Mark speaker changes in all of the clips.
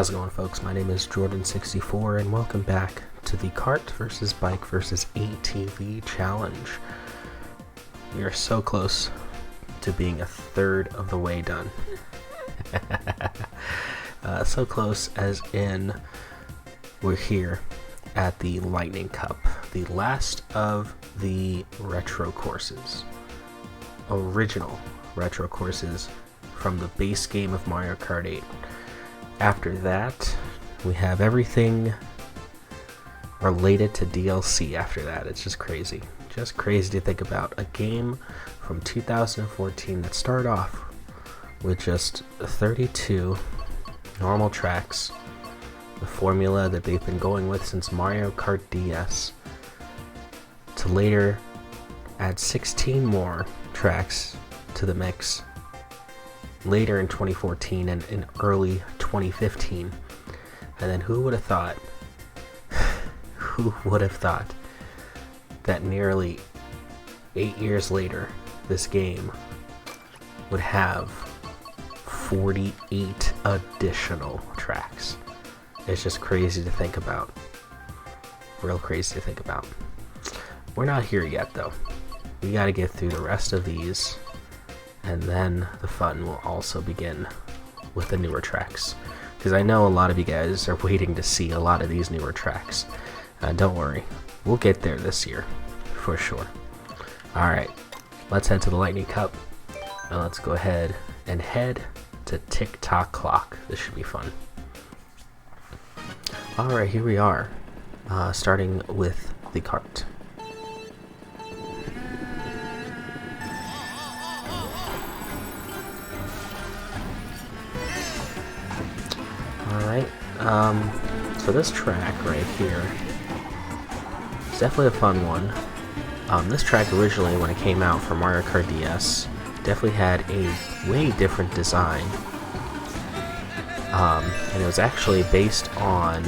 Speaker 1: How's it going, folks? My name is Jordan64 and welcome back to the Kart vs. Bike vs. ATV challenge. We are so close to being a third of the way done. So close as in we're here at the Lightning Cup, the last of the retro courses. Original retro courses from the base game of Mario Kart 8. After that, we have everything related to DLC after that. It's just crazy. Just crazy to think about. A game from 2014 that started off with just 32 normal tracks, the formula that they've been going with since Mario Kart DS, to later add 16 more tracks to the mix later in 2014 and in early 2015. And then who would have thought that nearly 8 years later this game would have 48 additional tracks. It's just crazy to think about. Real crazy to think about. We're not here yet though. We gotta get through the rest of these, and then the fun will also begin with the newer tracks, because I know a lot of you guys are waiting to see a lot of these newer tracks. Don't worry, we'll get there this year for sure. Alright, let's head to the Lightning Cup, and let's go ahead and head to Tick-Tock clock. This should be fun. Alright, here we are, starting with the kart. Alright, so this track right here is definitely a fun one. This track originally, when it came out for Mario Kart DS, definitely had a way different design. And it was actually based on,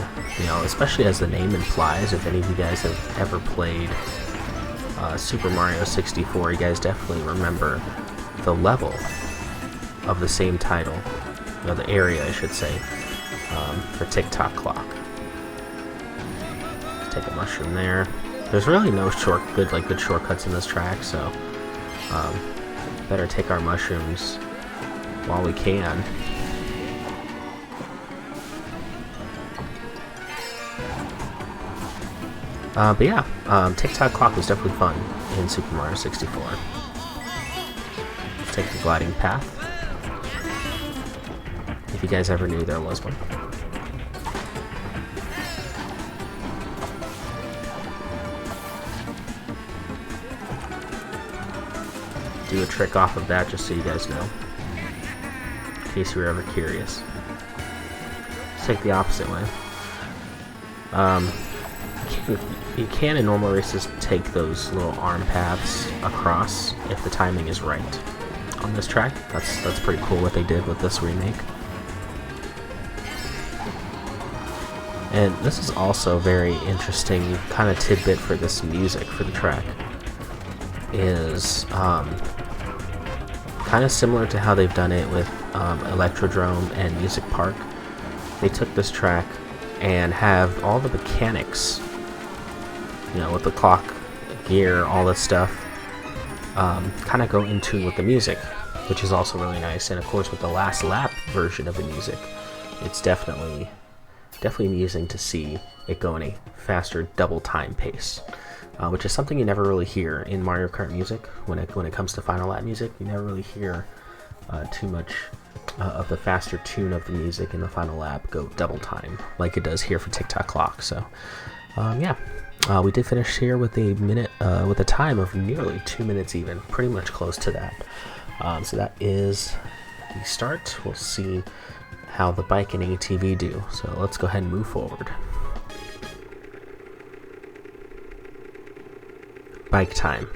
Speaker 1: especially as the name implies, if any of you guys have ever played Super Mario 64, you guys definitely remember the level of the same title, the area I should say, for Tick-Tock clock. Let's take a mushroom there. There's really no good shortcuts in this track, so better take our mushrooms while we can. But yeah, Tick-Tock clock was definitely fun in Super Mario 64. Let's take the gliding path. If you guys ever knew there was one. Do a trick off of that just so you guys know, in case you were ever curious. Let's take the opposite way. You can in normal races take those little arm paths across if the timing is right. On this track, that's pretty cool what they did with this remake. And this is also a very interesting kind of tidbit for this music for the track. Is kind of similar to how they've done it with Electrodrome and Music Park. They took this track and have all the mechanics, with the clock, gear, all this stuff, kind of go in tune with the music, which is also really nice. And of course, with the last lap version of the music, it's definitely amusing to see it go in a faster double time pace, which is something you never really hear in Mario Kart music. When it comes to final lap music, you never really hear too much of the faster tune of the music in the final lap go double time like it does here for Tick-Tock clock. So yeah, we did finish here with with a time of nearly 2 minutes even, pretty much close to that. So that is the start. We'll see how the bike and ATV do. So let's go ahead and move forward. Bike time.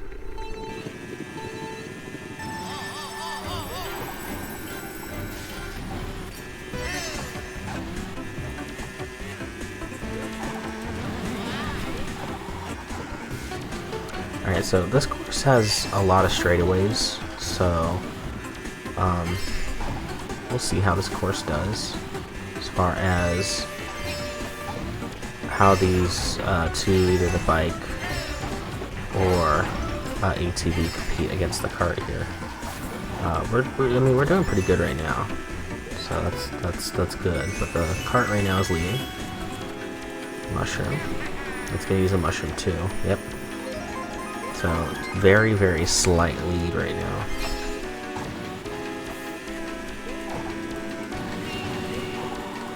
Speaker 1: Alright, so this course has a lot of straightaways, so we'll see how this course does. as far as how these two, either the bike or ATV, compete against the cart here. I mean, we're doing pretty good right now, so that's good. But the cart right now is leading. Mushroom. It's gonna use a mushroom too. Yep. So very, very slight lead right now.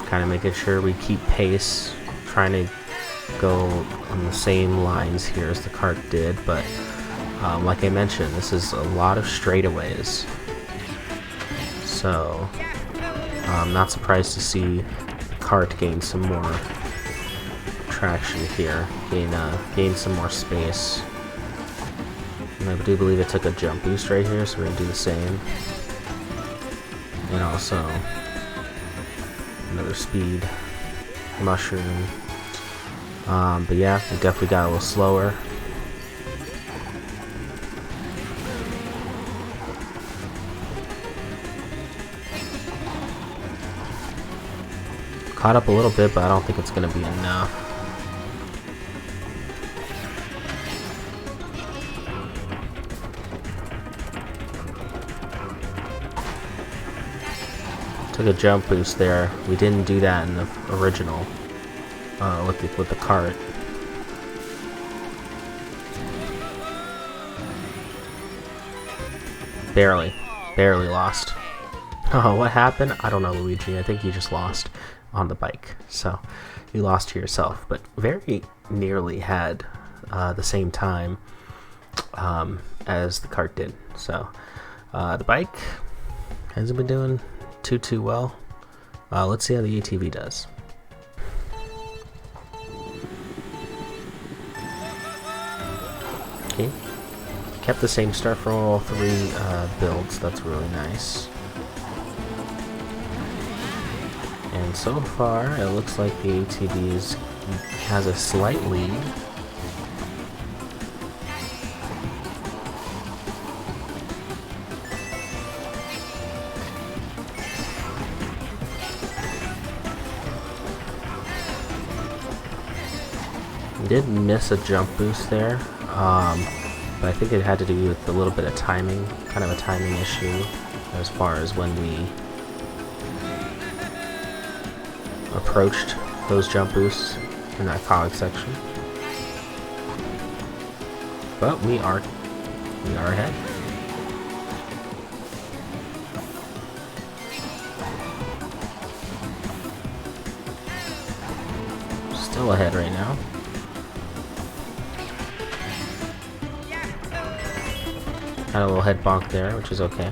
Speaker 1: Kind of making sure we keep pace, trying to go on the same lines here as the cart did, but like I mentioned, this is a lot of straightaways, so I'm not surprised to see the cart gain some more traction here, gain some more space. And I do believe it took a jump boost right here, so we're going to do the same. And also another speed mushroom. But yeah, we definitely got a little slower. Caught up a little bit, but I don't think it's going to be enough. Took a jump boost there. We didn't do that in the original with the cart. Barely lost. Oh, what happened? I don't know, Luigi. I think you just lost on the bike. So you lost to yourself, but very nearly had the same time as the cart did. So the bike hasn't been doing too well. Let's see how the ATV does. Okay, kept the same start for all three builds. That's really nice. And so far, it looks like the ATV has a slight lead. Did miss a jump boost there, but I think it had to do with a little bit of timing, kind of a timing issue as far as when we approached those jump boosts in that cog section. But we are ahead. Still ahead right now. Had a little head bonk there, which is okay.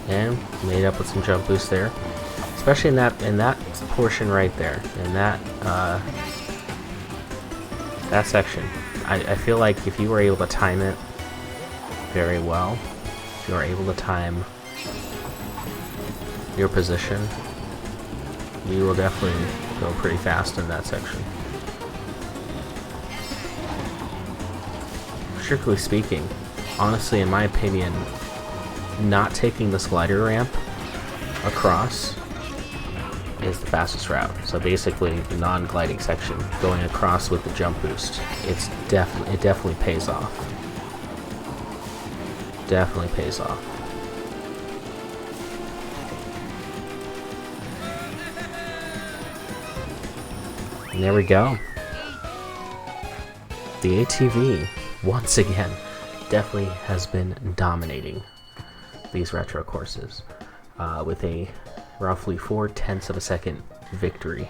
Speaker 1: And made up with some jump boost there, especially in that portion right there, in that section. I feel like if you were able to time it very well, if you were able to time your position, you will definitely go pretty fast in that section. Strictly speaking, honestly, in my opinion, not taking the slider ramp across is the fastest route. So basically, the non-gliding section going across with the jump boost, it definitely pays off. Definitely pays off. And there we go. The ATV, once again, definitely has been dominating these retro courses with a roughly 4/10 of a second victory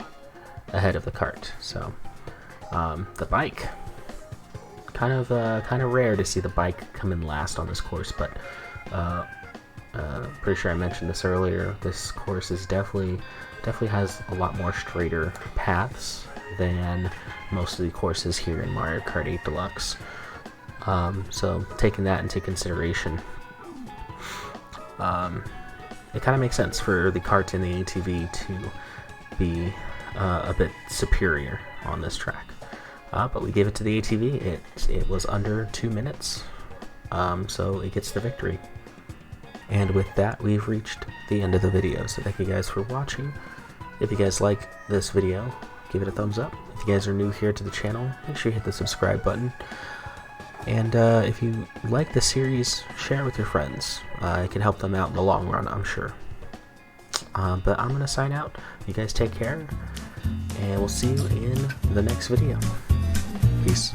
Speaker 1: ahead of the cart. So the bike, kind of rare to see the bike come in last on this course, but pretty sure I mentioned this earlier. This course is definitely has a lot more straighter paths than most of the courses here in Mario Kart 8 Deluxe. So taking that into consideration, it kind of makes sense for the cart and the ATV to be a bit superior on this track. But we gave it to the ATV. It was under 2 minutes, so it gets the victory. And with that, we've reached the end of the video, so thank you guys for watching. If you guys like this video, give it a thumbs up. If you guys are new here to the channel, make sure you hit the subscribe button. And if you like the series, share it with your friends. It can help them out in the long run, I'm sure. But I'm going to sign out. You guys take care, and we'll see you in the next video. Peace.